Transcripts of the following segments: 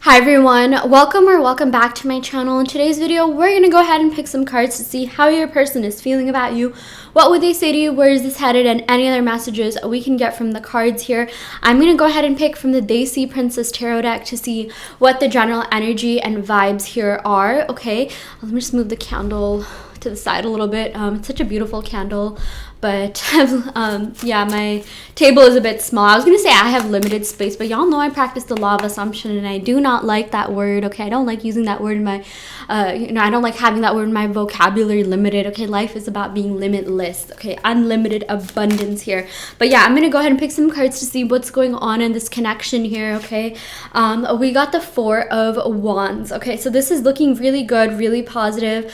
Hi everyone, welcome back to my channel. In today's video, we're going to go ahead and pick some cards to see how your person is feeling about you. What would they say to you? Where is this headed? And any other messages we can get from the cards here. I'm going to go ahead and pick from the Daisy Princess Tarot deck to see what the general energy and vibes here are. Okay, let me just move the candle to the side a little bit. It's such a beautiful candle, but yeah, my table is a bit small. I was gonna say I have limited space, but y'all know I practice the law of assumption, and I do not like that word. Okay, I don't like using that word in my I don't like having that word in my vocabulary. Limited. Okay, life is about being limitless. Okay, unlimited abundance here. But yeah, I'm gonna go ahead and pick some cards to see what's going on in this connection here. Okay, we got the Four of Wands. Okay, so this is looking really good, really positive.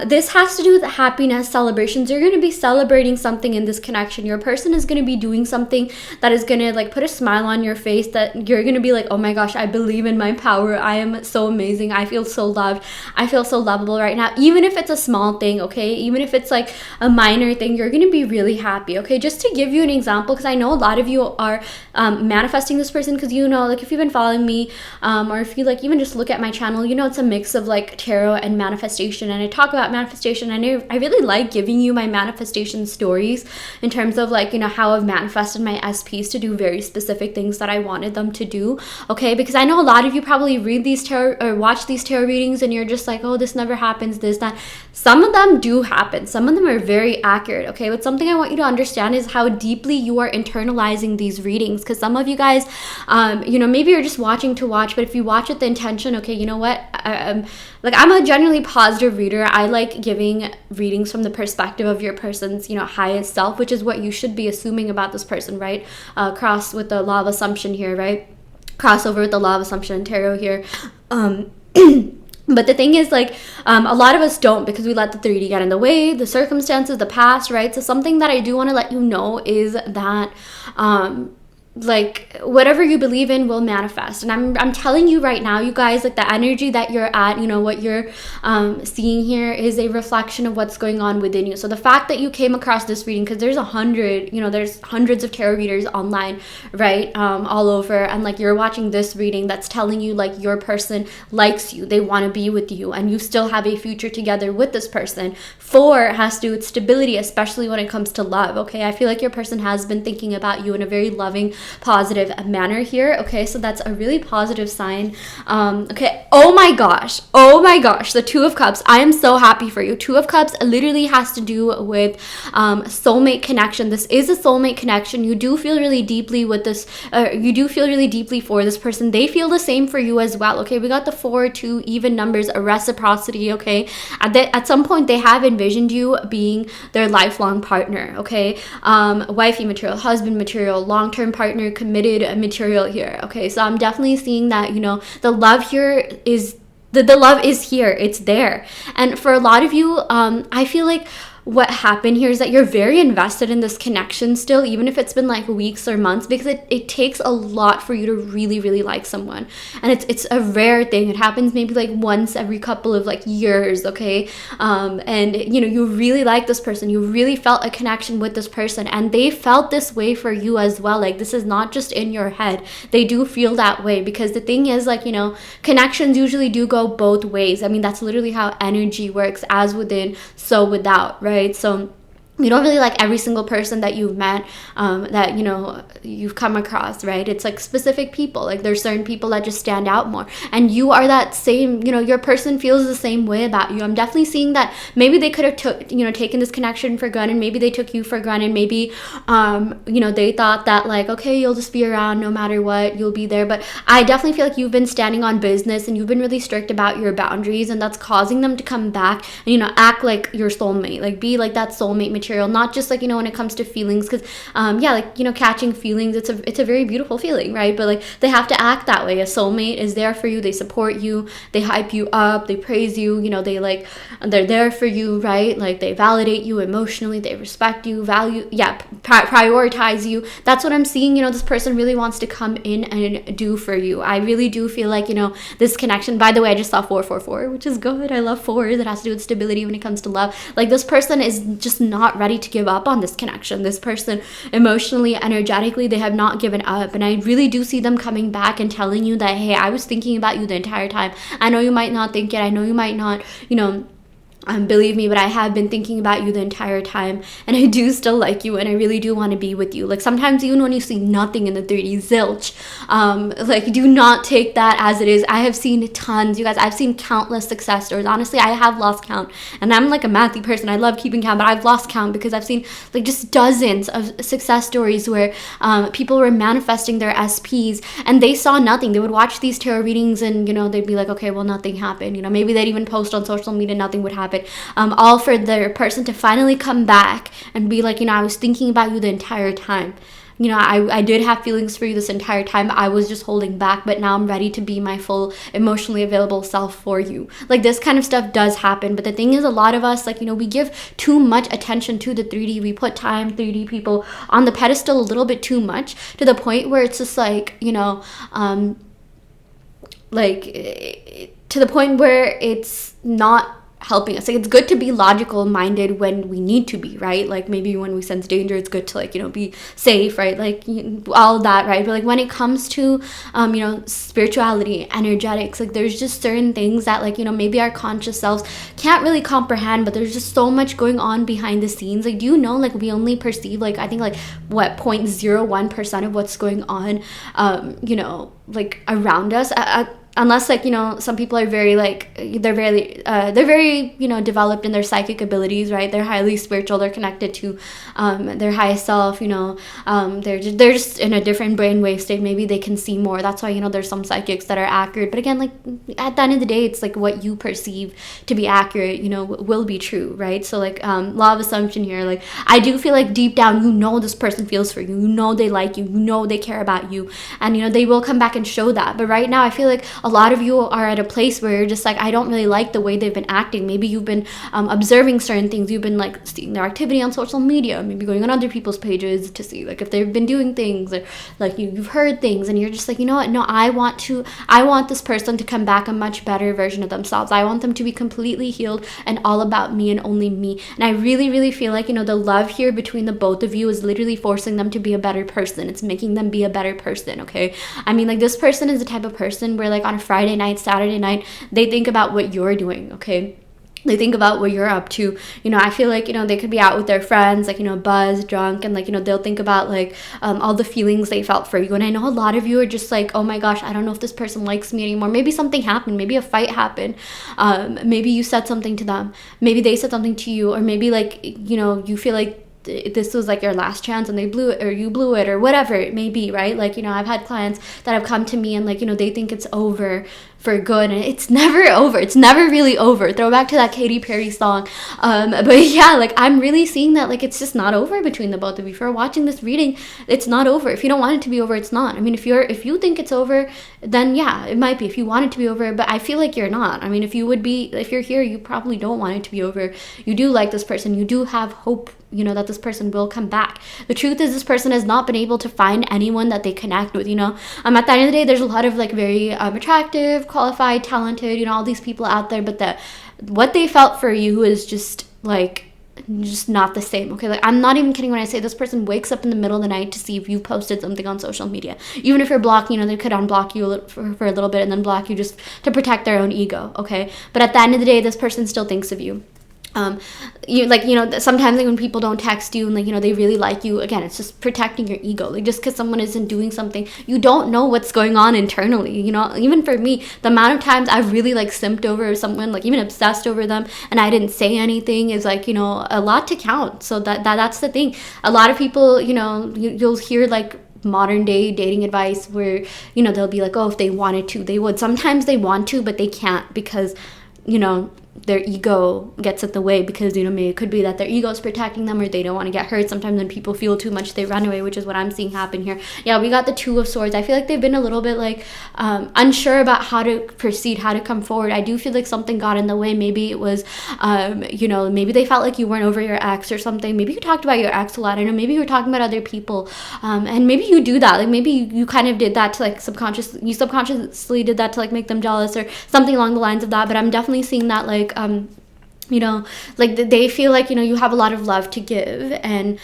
This has to do with happiness, celebrations. You're going to be celebrating something in this connection. Your person is going to be doing something that is going to like put a smile on your face, that you're going to be like, oh my gosh, I believe in my power. I am so amazing. I feel so loved. I feel so lovable right now. Even if it's a small thing, okay? Even if it's like a minor thing, you're going to be really happy, okay? Just to give you an example, because I know a lot of you are manifesting this person, because you know, like if you've been following me or if you like even just look at my channel, you know it's a mix of like tarot and manifestation, and I talk about manifestation. I really like giving you my manifestation stories in terms of like, you know, how I've manifested my SPs to do very specific things that I wanted them to do, okay? Because I know a lot of you probably read these tarot or watch these tarot readings and you're just like, oh, this never happens, this, that. Some of them do happen. Some of them are very accurate, okay? But something I want you to understand is how deeply you are internalizing these readings, because some of you guys, you know, maybe you're just watching to watch, but if you watch with the intention, okay, you know what? I'm a generally positive reader. I like giving readings from the perspective of your person's, you know, highest self, which is what you should be assuming about this person, right? Cross with the law of assumption here, right? Crossover with the law of assumption and tarot here. But the thing is, like, a lot of us don't, because we let the 3D get in the way, the circumstances, the past, right? So something that I do want to let you know is that like whatever you believe in will manifest. And I'm telling you right now, you guys, like the energy that you're at, you know, what you're seeing here is a reflection of what's going on within you. So the fact that you came across this reading, because there's there's hundreds of tarot readers online, right, all over, and like you're watching this reading that's telling you like your person likes you, they want to be with you, and you still have a future together with this person. 4 has to do with stability, especially when it comes to love, okay? I feel like your person has been thinking about you in a very loving, positive manner here, okay? So that's a really positive sign. Okay, oh my gosh, the Two of Cups. I am so happy for you. Two of Cups literally has to do with soulmate connection. This is a soulmate connection. You do feel really deeply with this, you do feel really deeply for this person. They feel the same for you as well, okay? We got the 4, 2, even numbers, a reciprocity, okay? At some point they have envisioned you being their lifelong partner, okay? Wifey material, husband material, long-term partner, committed material here, okay? So I'm definitely seeing that, you know, the love here is the love is here, it's there. And for a lot of you, I feel like what happened here is that you're very invested in this connection still, even if it's been like weeks or months, because it takes a lot for you to really, really like someone. And it's a rare thing. It happens maybe like once every couple of like years, okay? And you know, you really like this person, you really felt a connection with this person, and they felt this way for you as well. Like this is not just in your head, they do feel that way, because the thing is, like, you know, connections usually do go both ways. I mean, that's literally how energy works, as within, so without, right? So you don't really like every single person that you've met, that, you know, you've come across, right? It's like specific people. Like there's certain people that just stand out more, and you are that same, you know, your person feels the same way about you. I'm definitely seeing that maybe they could have taken this connection for granted. Maybe they took you for granted. Maybe you know, they thought that like, okay, you'll just be around no matter what, you'll be there. But I definitely feel like you've been standing on business, and you've been really strict about your boundaries, and that's causing them to come back and, you know, act like your soulmate, like be like that soulmate material. Not just like, you know, when it comes to feelings, because yeah, like, you know, catching feelings, it's a very beautiful feeling, right? But like they have to act that way. A soulmate is there for you, they support you, they hype you up, they praise you, you know, they're there for you, right? Like they validate you emotionally, they respect you, value, yeah, prioritize you. That's what I'm seeing. You know, this person really wants to come in and do for you. I really do feel like, you know, this connection, by the way, I just saw 444, which is good. I love 4s. It has to do with stability when it comes to love. Like this person is just not not ready to give up on this connection. This person, emotionally, energetically, they have not given up. And I really do see them coming back and telling you that, hey, I was thinking about you the entire time. I know you might not think it. I know you might not, believe me, but I have been thinking about you the entire time, and I do still like you, and I really do want to be with you. Like, sometimes even when you see nothing in the 3D, zilch, like, do not take that as it is. I have seen tons, you guys. I've seen countless success stories. Honestly, I have lost count, and I'm like a mathy person. I love keeping count, but I've lost count because I've seen like just dozens of success stories where people were manifesting their SPs, and they saw nothing. They would watch these tarot readings, and they'd be like, okay, well, nothing happened. Maybe they'd even post on social media, nothing would happen. All for the person to finally come back and be like, I was thinking about you the entire time. I did have feelings for you this entire time. I was just holding back, but now I'm ready to be my full emotionally available self for you. Like, this kind of stuff does happen. But the thing is, a lot of us, we give too much attention to the 3D. We put 3D people on the pedestal a little bit too much, to the point where it's just like, to the point where it's not helping us. Like, it's good to be logical minded when we need to be, right? Like, maybe when we sense danger, it's good to be safe, right? Like, all that, right? But like, when it comes to spirituality, energetics, like, there's just certain things that maybe our conscious selves can't really comprehend, but there's just so much going on behind the scenes. Like, do you know, like, we only perceive I think 0.01% of what's going on around us, unless some people are very they're very developed in their psychic abilities, right? They're highly spiritual, they're connected to their highest self, they're just in a different brainwave state. Maybe they can see more. That's why there's some psychics that are accurate. But again, at the end of the day, it's what you perceive to be accurate will be true, right? So law of assumption here. I do feel deep down this person feels for you, they like you, they care about you, and they will come back and show that. But right now, I feel a lot of you are at a place where you're just I don't really like the way they've been acting. Maybe you've been observing certain things. You've been seeing their activity on social media, maybe going on other people's pages to see if they've been doing things, or you've heard things, and you're just you know what, no, I want this person to come back a much better version of themselves. I want them to be completely healed and all about me and only me. And I really, really feel the love here between the both of you is literally forcing them to be a better person. It's making them be a better person, okay? I mean, this person is the type of person where on a Friday night, Saturday night, they think about what you're doing, okay? They think about what you're up to. I feel they could be out with their friends, buzzed, drunk, and they'll think about all the feelings they felt for you. And I know a lot of you are just oh my gosh, I don't know if this person likes me anymore. Maybe something happened. Maybe a fight happened. Maybe you said something to them. Maybe they said something to you, or maybe you feel this was your last chance and they blew it, or you blew it, or whatever it may be, right? I've had clients that have come to me and they think it's over for good, and it's never over. It's never really over. Throwback to that Katy Perry song. But yeah, I'm really seeing that it's just not over between the both of you. If you're watching this reading, it's not over. If you don't want it to be over, it's not. I mean, if you think it's over, then yeah, it might be. If you want it to be over, but I feel you're not. I mean, if you're here, you probably don't want it to be over. You do like this person. You do have hope, that this person will come back. The truth is, this person has not been able to find anyone that they connect with, at the end of the day, there's a lot of very attractive, qualified, talented, all these people out there, but what they felt for you is just not the same, okay? I'm not even kidding when I say this person wakes up in the middle of the night to see if you've posted something on social media. Even if you're blocked, they could unblock you for a little bit and then block you just to protect their own ego, okay? But at the end of the day, this person still thinks of you. Sometimes when people don't text you and they really like you, again, it's just protecting your ego. Just because someone isn't doing something, you don't know what's going on internally. Even for me, the amount of times I've really simped over someone, even obsessed over them, and I didn't say anything is a lot to count. So that's the thing. A lot of people, you'll hear modern day dating advice where they'll be oh, if they wanted to, they would. Sometimes they want to, but they can't because their ego gets in the way, because maybe it could be that their ego is protecting them, or they don't want to get hurt. Sometimes when people feel too much, they run away, which is what I'm seeing happen here. Yeah, we got the Two of Swords. I feel they've been a little bit unsure about how to proceed, how to come forward. I do feel something got in the way. Maybe it was maybe they felt you weren't over your ex or something. Maybe you talked about your ex a lot. I know maybe you were talking about other people, and maybe you do that. Maybe you kind of did that to subconsciously did that to make them jealous or something along the lines of that. But I'm definitely seeing that you know, like they feel like, you know, you have a lot of love to give, and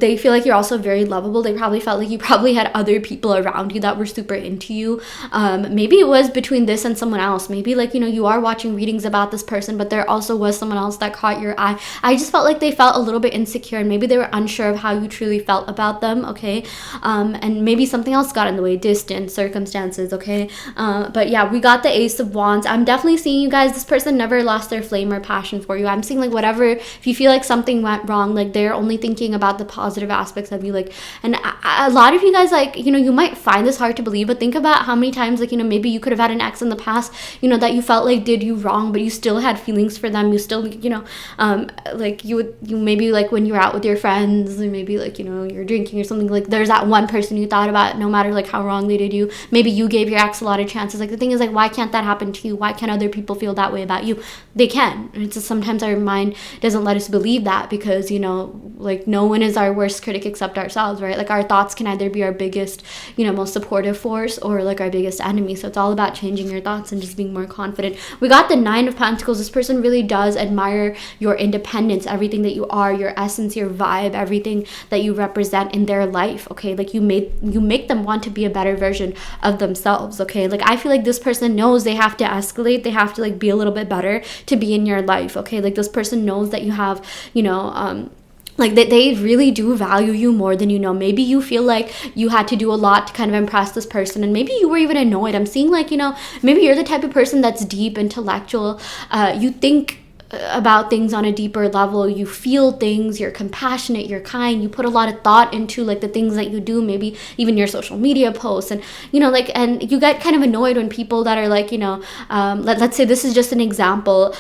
they feel like you're also very lovable. They probably felt like you probably had other people around you that were super into you. Maybe it was between this and someone else. Maybe like, you know, you are watching readings about this person, but there also was someone else that caught your eye. I just felt like they felt a little bit insecure, and maybe they were unsure of how you truly felt about them, okay? And maybe something else got in the way, distance, circumstances, okay? But yeah, we got the Ace of Wands. I'm definitely seeing, you guys, this person never lost their flame or passion for you. I'm seeing like whatever, if you feel like something went wrong, like they're only thinking about the positive aspects of you. Like, and a lot of you guys, like, you know, you might find this hard to believe, but think about how many times, like, you know, maybe you could have had an ex in the past, you know, that you felt like did you wrong, but you still had feelings for them. You still, you know, like you maybe like when you're out with your friends, or maybe like, you know, you're drinking or something, like there's that one person you thought about no matter like how wrong they did you. Maybe you gave your ex a lot of chances. Like the thing is, like, why can't that happen to you? Why can't other people feel that way about you? They can. It's just sometimes our mind doesn't let us believe that, because, you know, like no one is our worst critic except ourselves, right? Like our thoughts can either be our biggest, you know, most supportive force, or like our biggest enemy. So it's all about changing your thoughts and just being more confident. We got the Nine of Pentacles. This person really does admire your independence, everything that you are, your essence, your vibe, everything that you represent in their life, okay? Like you make them want to be a better version of themselves, okay? Like I feel like this person knows they have to escalate, they have to like be a little bit better to be in your life, okay? Like this person knows that you have, you know, like they really do value you more than you know. Maybe you feel like you had to do a lot to kind of impress this person, and maybe you were even annoyed. I'm seeing like, you know, maybe you're the type of person that's deep, intellectual. You think about things on a deeper level, you feel things, you're compassionate, you're kind, you put a lot of thought into like the things that you do, maybe even your social media posts, and you know, like, and you get kind of annoyed when people that are like, you know, let's say this is just an example,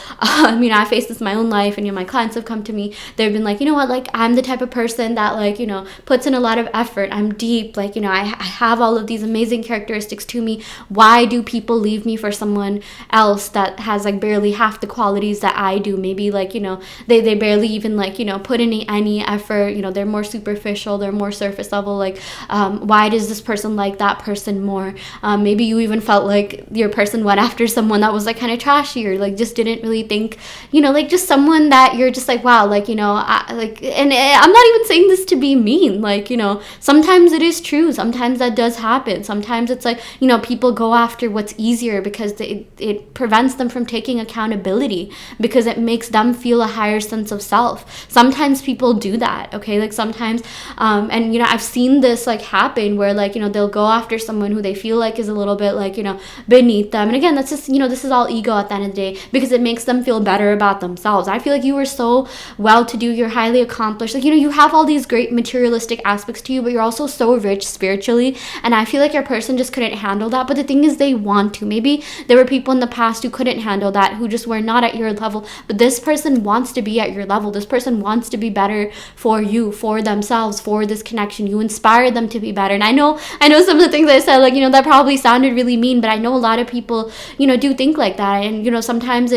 you know, I face this in my own life, and you know, my clients have come to me, they've been like, you know what, like I'm the type of person that like, you know, puts in a lot of effort, I'm deep, like, you know, I have all of these amazing characteristics to me. Why do people leave me for someone else that has like barely half the qualities that I do? Maybe like, you know, they barely even like, you know, put in any effort, you know, they're more superficial, they're more surface level. Like why does this person like that person more? Maybe you even felt like your person went after someone that was like kind of trashy, or like just didn't really think, you know, like just someone that you're just like, wow, like, you know, like, and I'm not even saying this to be mean, like, you know, sometimes it is true, sometimes that does happen, sometimes it's like, you know, people go after what's easier because it prevents them from taking accountability, because it makes them feel a higher sense of self. Sometimes people do that, okay? Like sometimes, and you know, I've seen this like happen where like, you know, they'll go after someone who they feel like is a little bit like, you know, beneath them. And again, that's just, you know, this is all ego at the end of the day, because it makes them feel better about themselves. I feel like you were so well-to-do, you're highly accomplished, like, you know, you have all these great materialistic aspects to you, but you're also so rich spiritually, and I feel like your person just couldn't handle that. But the thing is, they want to. Maybe there were people in the past who couldn't handle that, who just were not at your level, but this person wants to be at your level. This person wants to be better for you, for themselves, for this connection. You inspire them to be better. And I know some of the things I said, like, you know, that probably sounded really mean, but I know a lot of people, you know, do think like that. And, you know, sometimes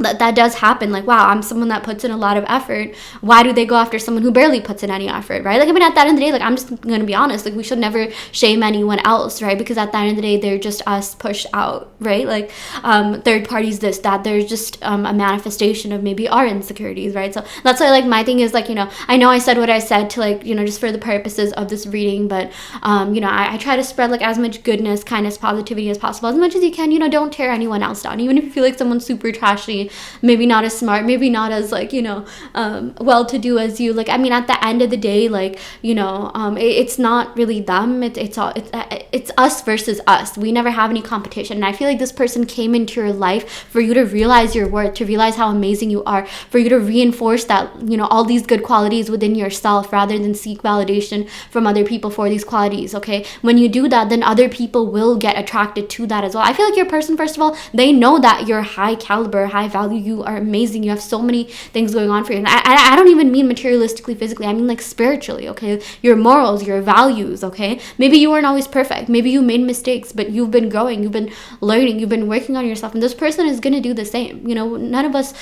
that does happen. Like, wow, I'm someone that puts in a lot of effort. Why do they go after someone who barely puts in any effort, right? Like, I mean, at the end of the day, like, I'm just gonna be honest, like, we should never shame anyone else, right? Because at the end of the day, they're just us pushed out, right? Like, third parties, this, that, there's just a manifestation of maybe our insecurities, right? So that's why, like, my thing is, like, you know I said what I said to, like, you know, just for the purposes of this reading, but you know, I try to spread like as much goodness, kindness, positivity as possible, as much as you can. You know, don't tear anyone else down, even if you feel like someone's super trashy, maybe not as smart, maybe not as like, you know, well-to-do as you. Like, I mean, at the end of the day, like, you know, it's not really them, it's us versus us. We never have any competition. And I feel like this person came into your life for you to realize your worth, to realize how amazing you are, for you to reinforce that, you know, all these good qualities within yourself, rather than seek validation from other people for these qualities, okay? When you do that, then other people will get attracted to that as well. I feel like your person, first of all, they know that you're high caliber, high value, you are amazing, you have so many things going on for you. And I don't even mean materialistically, physically, I mean like spiritually, okay? Your morals, your values, okay? Maybe you weren't always perfect, maybe you made mistakes, but you've been growing, you've been learning, you've been working on yourself, and this person is gonna do the same. You know, none of us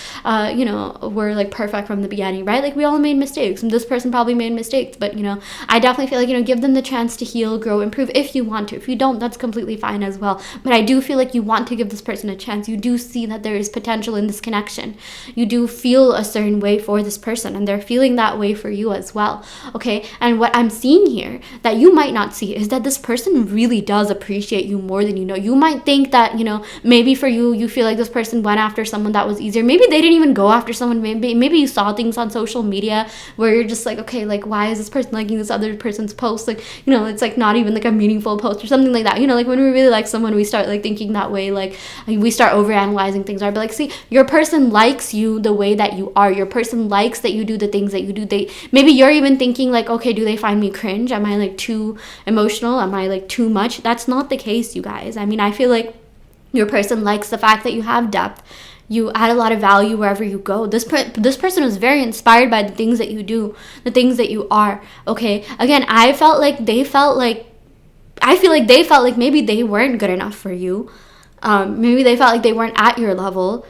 you know, were like perfect from the beginning, right? Like, we all made mistakes, and this person probably made mistakes, but you know, I definitely feel like, you know, give them the chance to heal, grow, improve if you want to. If you don't, that's completely fine as well. But I do feel like you want to give this person a chance. You do see that there is potential in in this connection. You do feel a certain way for this person, and they're feeling that way for you as well. Okay, and what I'm seeing here that you might not see is that this person really does appreciate you more than you know. You might think that, you know, maybe for you, you feel like this person went after someone that was easier. Maybe they didn't even go after someone. Maybe you saw things on social media where you're just like, okay, like, why is this person liking this other person's post? Like, you know, it's like not even like a meaningful post or something like that. You know, like when we really like someone, we start like thinking that way. Like we start overanalyzing things. But like, see, your person likes you the way that you are. Your person likes that you do the things that you do. Maybe you're even thinking like, okay, do they find me cringe? Am I like too emotional? Am I like too much? That's not the case, you guys. I mean, I feel like your person likes the fact that you have depth. You add a lot of value wherever you go. This person was very inspired by the things that you do, the things that you are. Okay, again, I feel like they felt like maybe they weren't good enough for you. Maybe they felt like they weren't at your level.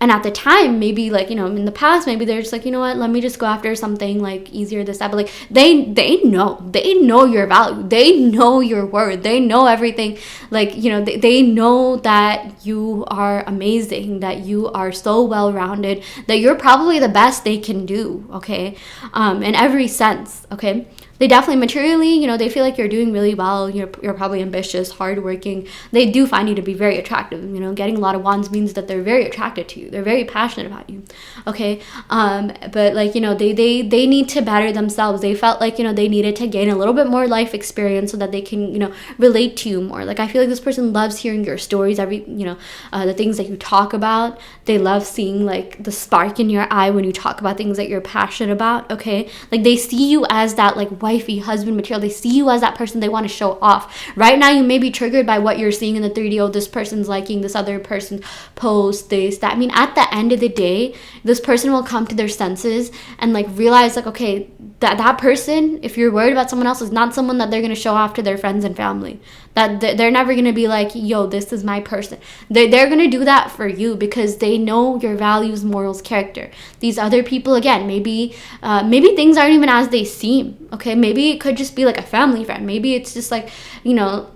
And at the time, maybe like, you know, in the past, maybe they're just like, you know what, let me just go after something like easier this, that. But like they know your value. They know your worth. They know everything. Like, you know, they know that you are amazing, that you are so well-rounded, that you're probably the best they can do. Okay. In every sense. Okay. They definitely materially, you know, they feel like you're doing really well. You're probably ambitious, hardworking. They do find you to be very attractive. You know, getting a lot of wands means that they're very attracted to you. They're very passionate about you. Okay. But like, you know, they need to better themselves. They felt like, you know, they needed to gain a little bit more life experience so that they can, you know, relate to you more. Like, I feel like this person loves hearing your stories, the things that you talk about. They love seeing like the spark in your eye when you talk about things that you're passionate about. Okay. Like, they see you as that like wifey, husband material. They see you as that person they want to show off. Right now, you may be triggered by what you're seeing in the 3D. Oh, this person's liking this other person's post, this, that. I mean, at the end of the day, this person will come to their senses and like realize like, okay, that person, if you're worried about someone else, is not someone that they're going to show off to their friends and family. That they're never going to be like, yo, this is my person. They're going to do that for you because they know your values, morals, character. These other people, again, maybe things aren't even as they seem. Okay, maybe it could just be like a family friend. Maybe it's just like, you know,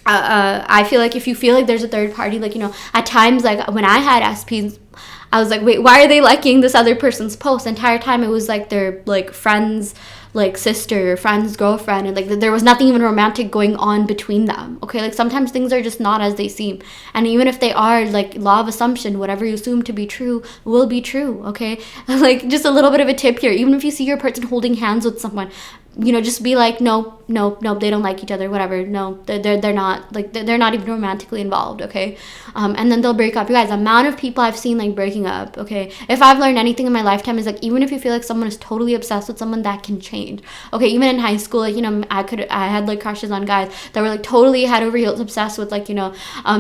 I feel like if you feel like there's a third party, like, you know, at times, like when I had SPs, I was like, wait, why are they liking this other person's post? The entire time it was like their like friends, like sister, friend's girlfriend, and like there was nothing even romantic going on between them. Okay, like sometimes things are just not as they seem, and even if they are, like, law of assumption, whatever you assume to be true will be true. Okay, like just a little bit of a tip here. Even if you see your person holding hands with someone, you know, just be like, no, they don't like each other, whatever. No, they're not, like, they're not even romantically involved. Okay, and then they'll break up. You guys, the amount of people I've seen like breaking up. Okay, if I've learned anything in my lifetime is like, even if you feel like someone is totally obsessed with someone, that can change. Okay, even in high school, like, you know, I had like crushes on guys that were like totally head over heels obsessed with, like, you know,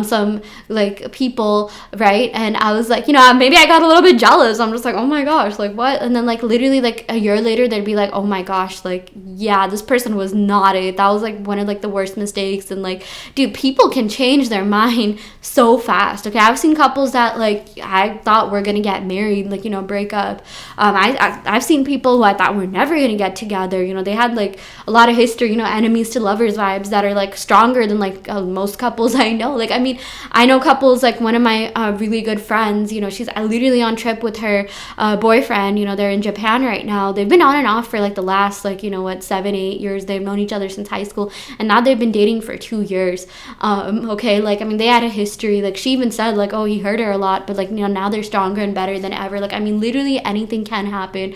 some like people, right? And I was like, you know, maybe I got a little bit jealous. I'm just like, oh my gosh, like what? And then like literally like a year later, they'd be like, oh my gosh, like, yeah, this person was not it. That was like one of like the worst mistakes. And like, dude, people can change their mind so fast. Okay, I've seen couples that like I thought were gonna get married, like, you know, break up. I've seen people who I thought were never gonna get together. You know, they had like a lot of history, you know, enemies to lovers vibes that are like stronger than like most couples I know. Like, I mean, I know couples, like one of my really good friends, you know, she's literally on trip with her boyfriend. You know, they're in Japan right now. They've been on and off for like the last, like, you know what, 7-8 years. They've known each other since high school, and now they've been dating for 2 years. Okay, like, I mean, they had a history. Like, she even said like, oh, he hurt her a lot, but like, you know, now they're stronger and better than ever. Like, I mean, literally anything can happen.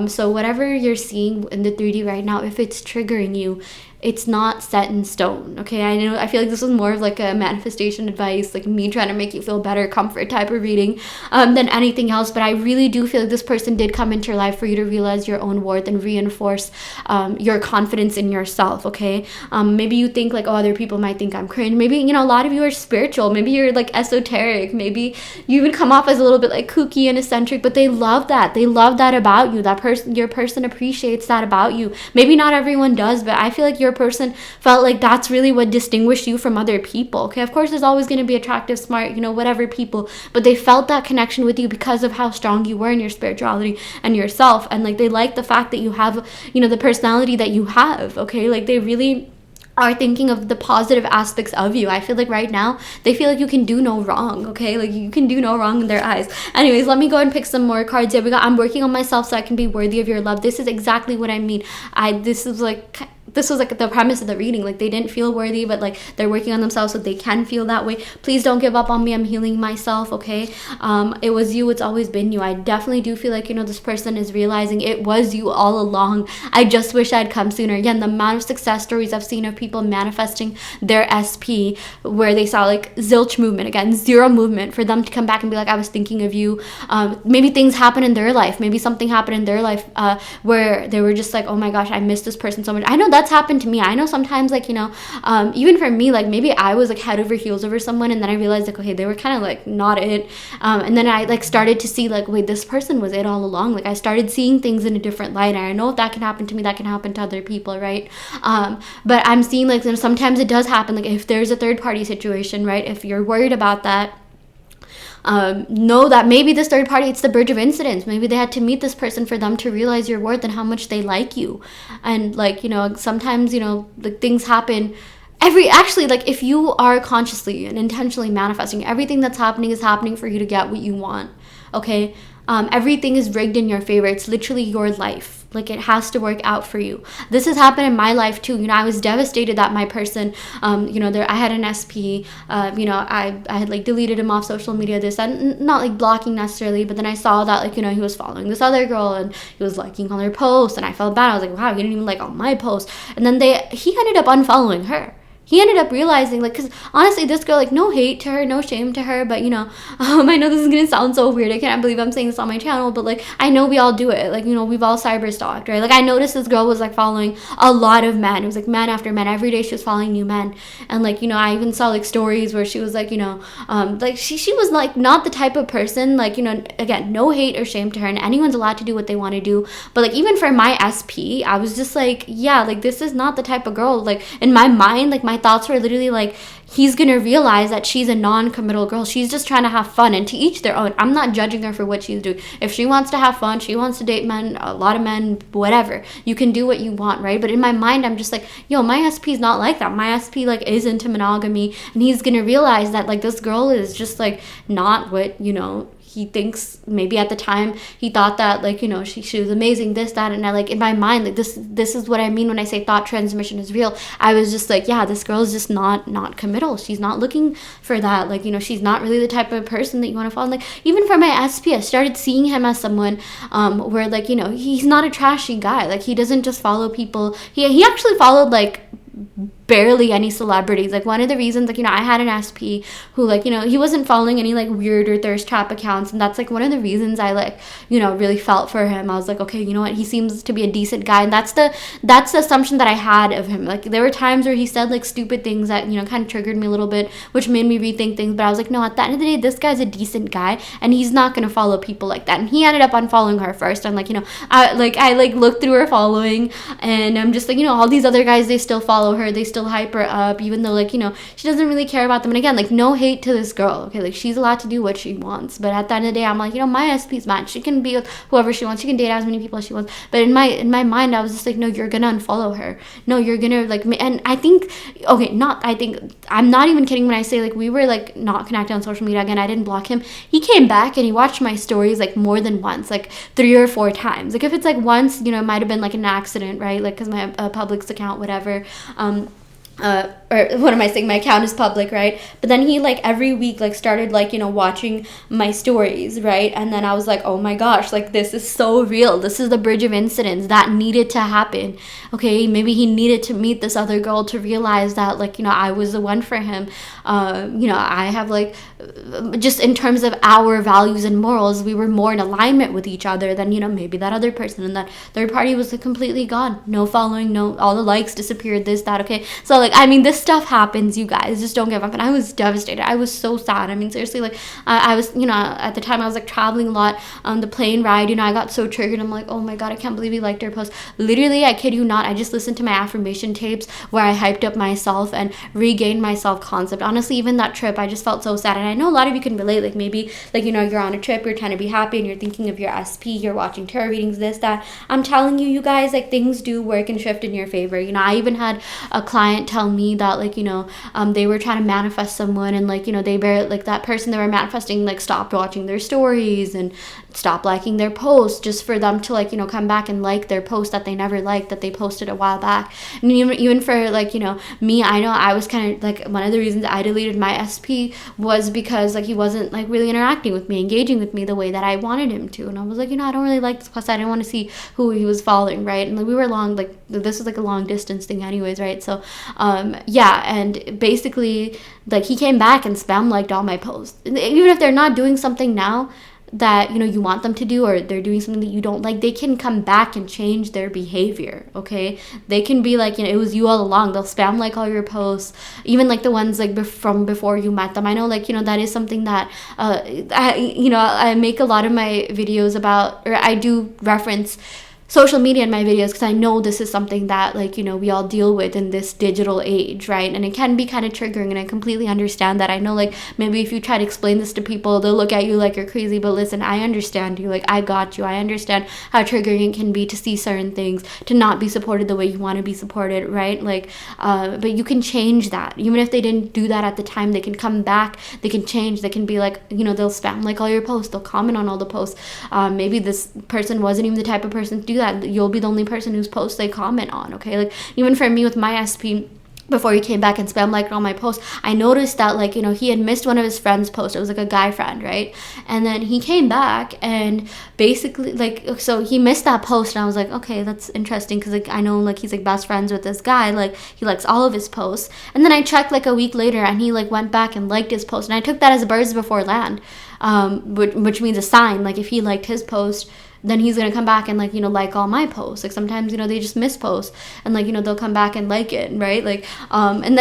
So whatever you're seeing in the 3D right now, if it's triggering you, it's not set in stone. Okay, I feel like this was more of like a manifestation advice, like me trying to make you feel better, comfort type of reading, than anything else. But I really do feel like this person did come into your life for you to realize your own worth and reinforce your confidence in yourself. Okay, maybe you think like, oh, other people might think I'm cringe. Maybe, you know, a lot of you are spiritual. Maybe you're like esoteric. Maybe you even come off as a little bit like kooky and eccentric, but they love that. They love that about you. Your person appreciates that about you. Maybe not everyone does, but I feel like your person felt like that's really what distinguished you from other people. Okay, of course there's always going to be attractive, smart, you know, whatever people, but they felt that connection with you because of how strong you were in your spirituality and yourself. And like, they like the fact that you have, you know, the personality that you have. Okay, like they really are thinking of the positive aspects of you. I feel like right now they feel like you can do no wrong, okay? Like you can do no wrong in their eyes. Anyways, let me go and pick some more cards here. We got, I'm working on myself so I can be worthy of your love. This is exactly what I mean. This was like the premise of the reading. Like they didn't feel worthy, but like they're working on themselves so they can feel that way. Please don't give up on me. I'm healing myself, okay? It was you. It's always been you. I definitely do feel like, you know, this person is realizing it was you all along. I just wish I'd come sooner. Again, the amount of success stories I've seen of people manifesting their SP where they saw like zilch movement, again, zero movement, for them to come back and be like, I was thinking of you. Maybe things happen in their life. Maybe something happened in their life where they were just like, oh my gosh, I miss this person so much. I know that's happened to me. I know sometimes, like, you know, even for me, like maybe I was like head over heels over someone, and then I realized like, okay, they were kind of like not it. And then I like started to see like, wait, this person was it all along. Like I started seeing things in a different light. And I know if that can happen to me, that can happen to other people, right? But I'm seeing like, you know, sometimes it does happen. Like if there's a third party situation, right? If you're worried about that, know that maybe this third party, it's the bridge of incidents. Maybe they had to meet this person for them to realize your worth and how much they like you. And like, you know, sometimes, you know, like things happen actually, like if you are consciously and intentionally manifesting, everything that's happening is happening for you to get what you want, okay? Everything is rigged in your favor. It's literally your life. Like it has to work out for you. This has happened in my life too. You know, I was devastated that my person, you know, I had an SP, you know, I had like deleted him off social media, this, and not like blocking necessarily, but then I saw that like, you know, he was following this other girl and he was liking all her posts, and I felt bad. I was like, wow, he didn't even like all my posts. And then he ended up unfollowing her. He ended up realizing, like, because honestly, this girl, like, no hate to her, no shame to her, but, you know, I know this is going to sound so weird. I can't believe I'm saying this on my channel, but, like, I know we all do it. Like, you know, we've all cyber stalked, right? Like, I noticed this girl was, like, following a lot of men. It was, like, men after men. Every day she was following new men. And, like, you know, I even saw, like, stories where she was, like, you know, like, she was, like, not the type of person, like, you know, again, no hate or shame to her, and anyone's allowed to do what they want to do. But, like, even for my SP, I was just, like, yeah, like, this is not the type of girl. Like, in my mind, like, my thoughts were literally, like, he's gonna realize that she's a non-committal girl. She's just trying to have fun, and to each their own. I'm not judging her for what she's doing. If she wants to have fun, she wants to date men, a lot of men, whatever, you can do what you want, right? But in my mind, I'm just like, yo, my SP is not like that. My SP, like, is into monogamy, and he's gonna realize that, like, this girl is just, like, not what, you know, he thinks. Maybe at the time he thought that, like, you know, she was amazing, this, that, and I, like, in my mind, like, this is what I mean when I say thought transmission is real. I was just like, yeah, this girl is just not committal. She's not looking for that. Like, you know, she's not really the type of person that you want to follow. Like, even for my SP, I started seeing him as someone where, like, you know, he's not a trashy guy. Like, he doesn't just follow people. He actually followed, like, barely any celebrities. Like, one of the reasons, like, you know, I had an SP who, like, you know, he wasn't following any, like, weird or thirst trap accounts, and that's, like, one of the reasons I, like, you know, really felt for him. I was like, okay, you know what, he seems to be a decent guy, and that's the assumption that I had of him. Like, there were times where he said, like, stupid things that, you know, kind of triggered me a little bit, which made me rethink things, but I was like, no, at the end of the day, this guy's a decent guy, and he's not gonna follow people like that. And he ended up unfollowing her first. I'm like, you know, I looked through her following, and I'm just like, you know, all these other guys, they still follow her, they still hype her up, even though, like, you know, she doesn't really care about them. And again, like, no hate to this girl, okay? Like, she's allowed to do what she wants, but at the end of the day, I'm like, you know, my SP's mine. She can be with whoever she wants. She can date as many people as she wants. But in my mind, I was just like, no, you're gonna unfollow her. No, you're gonna, like, and I think, okay, I'm not even kidding when I say, like, we were, like, not connected on social media. Again, I didn't block him. He came back and he watched my stories, like, more than once, like 3 or 4 times. Like, if it's like once, you know, it might have been like an accident, right? Like, because my Publix account, whatever, or what am I saying? My account is public, right? But then he, like, every week, like, started, like, you know, watching my stories, right? And then I was like, oh my gosh, like, this is so real. This is the bridge of incidents that needed to happen. Okay, maybe he needed to meet this other girl to realize that, like, you know, I was the one for him. You know, I have, like, just in terms of our values and morals, we were more in alignment with each other than, you know, maybe that other person. And that third party was, like, completely gone. No following, no, all the likes disappeared, this, that, okay? So, like, I mean, this this stuff happens, you guys. Just don't give up. And I was devastated. I was so sad. I mean, seriously, like I was, at the time I was like traveling a lot on the plane ride. I got so triggered. I'm like, oh my God, I can't believe he liked her post. Literally, I kid you not, I just listened to my affirmation tapes where I hyped up myself and regained my self-concept. Honestly, even that trip, I just felt so sad. And I know a lot of you can relate. Like maybe like, you're on a trip, you're trying to be happy and you're thinking of your SP, you're watching tarot readings, this, that. I'm telling you, you guys, like things do work and shift in your favor. I even had a client tell me that like, they were trying to manifest someone and like, they were like that person they were manifesting like stopped watching their stories and stop liking their posts just for them to like, come back and like their post that they never liked, that they posted a while back. And even for like, me, I know I was kind of like, one of the reasons I deleted my SP was because like he wasn't like really interacting with me, engaging with me the way that I wanted him to. And I was like, I don't really like this, plus I didn't want to see who he was following, right? And like we were long, like this was like a long distance thing anyways, right? So and basically like he came back and spam liked all my posts, even if they're not doing something now that you want them to do, or they're doing something that you don't like, they can come back and change their behavior. Okay, they can be like, it was you all along. They'll spam like all your posts, even like the ones like from before you met them. I know like that is something that I make a lot of my videos about, or I do reference social media in my videos because I know this is something that like we all deal with in this digital age, right? And it can be kind of triggering, and I completely understand that. I know like maybe if you try to explain this to people, they'll look at you like you're crazy, but listen, I understand you. Like I got you. I understand how triggering it can be to see certain things, to not be supported the way you want to be supported, right? Like but you can change that. Even if they didn't do that at the time, they can come back, they can change, they can be like, they'll spam like all your posts, they'll comment on all the posts. Maybe this person wasn't even the type of person to do that. You'll be the only person whose posts they comment on. Okay, like even for me with my SP, before he came back and spam liked all my posts, I noticed that like he had missed one of his friends' posts. It was like a guy friend, right? And then he came back and basically like, so he missed that post, and I was like, okay, that's interesting, because like I know like he's like best friends with this guy, like he likes all of his posts. And then I checked like a week later, and he like went back and liked his post, and I took that as birds before land, which means a sign. Like if he liked his post, then he's gonna come back and like all my posts. Like sometimes they just miss posts, and like they'll come back and like it, right? Like and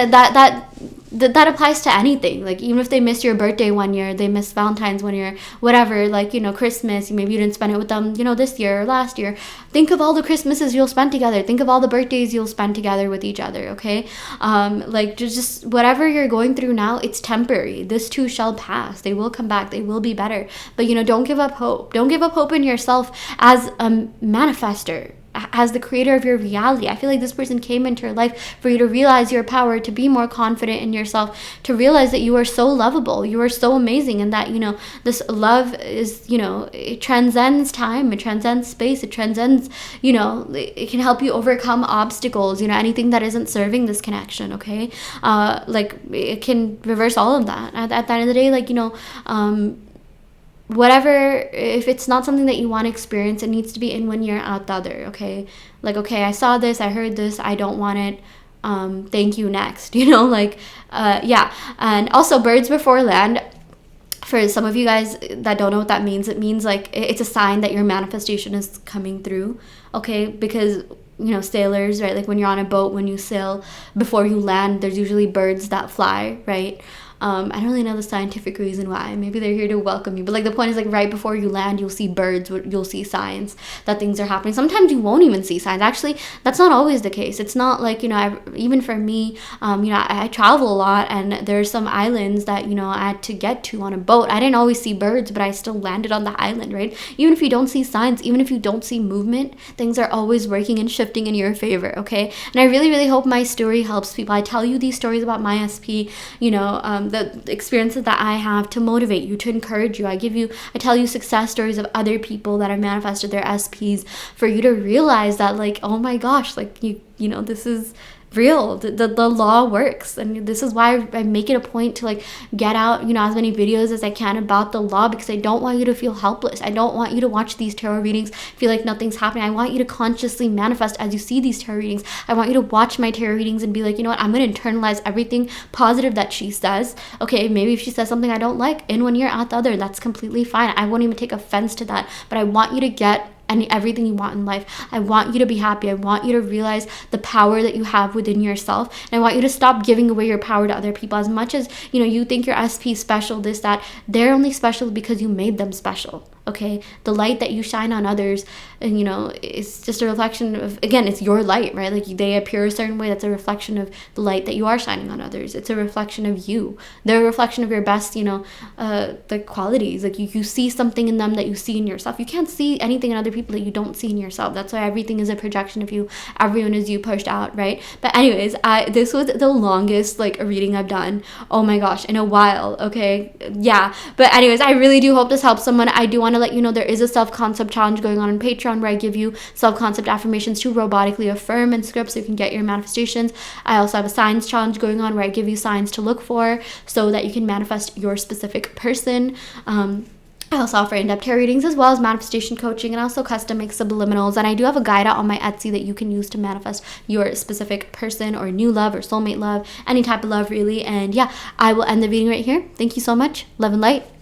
that applies to anything. Like even if they miss your birthday one year, they miss Valentine's one year, whatever, like Christmas, maybe you didn't spend it with them this year or last year. Think of all the Christmases you'll spend together. Think of all the birthdays you'll spend together with each other. Okay, like just whatever you're going through now, it's temporary. This too shall pass. They will come back, they will be better. But don't give up hope. Don't give up hope in yourself as a manifester, as the creator of your reality. I feel like this person came into your life for you to realize your power, to be more confident in yourself, to realize that you are so lovable, you are so amazing, and that this love is it transcends time, it transcends space, it transcends it can help you overcome obstacles, anything that isn't serving this connection. Okay, like it can reverse all of that at the end of the day. Like whatever, if it's not something that you want to experience, it needs to be in when you're out the other. Okay, like, okay, I saw this, I heard this, I don't want it, thank you, next. Like yeah. And also birds before land, for some of you guys that don't know what that means, it means like it's a sign that your manifestation is coming through. Okay, because sailors, right, like when you're on a boat, when you sail, before you land, there's usually birds that fly, right? I don't really know the scientific reason why. Maybe they're here to welcome you. But like the point is, like right before you land, you'll see birds. You'll see signs that things are happening. Sometimes you won't even see signs. Actually, that's not always the case. It's not like, even for me, I travel a lot, and there's some islands that, I had to get to on a boat. I didn't always see birds, but I still landed on the island, right? Even if you don't see signs, even if you don't see movement, things are always working and shifting in your favor, okay? And I really, really hope my story helps people. I tell you these stories about my SP, the experiences that I have to motivate you, to encourage you. I tell you success stories of other people that have manifested their SPs for you to realize that, like, oh my gosh, like this is real. The law works, and this is why I make it a point to like get out as many videos as I can about the law, because I don't want you to feel helpless. I don't want you to watch these tarot readings feel like nothing's happening. I want you to consciously manifest as you see these tarot readings. I want you to watch my tarot readings and be like, I'm going to internalize everything positive that she says. Okay, maybe if she says something I don't like, in when you're at the other, that's completely fine. I won't even take offense to that, but I want you to get everything you want in life. I want you to be happy. I want you to realize the power that you have within yourself. And I want you to stop giving away your power to other people. As much as, you think your SP special, this, that, they're only special because you made them special. Okay, the light that you shine on others, and it's just a reflection of, again, it's your light, right? Like, they appear a certain way. That's a reflection of the light that you are shining on others. It's a reflection of you. They're a reflection of your best, the qualities. Like, you see something in them that you see in yourself. You can't see anything in other people that you don't see in yourself. That's why everything is a projection of you. Everyone is you pushed out, right? But anyways, this was the longest reading I've done, oh my gosh, in a while. Okay, yeah. But anyways, I really do hope this helps someone. I do want to let you know there is a self-concept challenge going on Patreon, where I give you self-concept affirmations to robotically affirm and script so you can get your manifestations. I also have a signs challenge going on where I give you signs to look for so that you can manifest your specific person. I also offer in-depth tarot readings, as well as manifestation coaching, and also custom make subliminals. And I do have a guide out on my Etsy that you can use to manifest your specific person or new love or soulmate love, any type of love really. And yeah, I will end the video right here. Thank you so much. Love and light.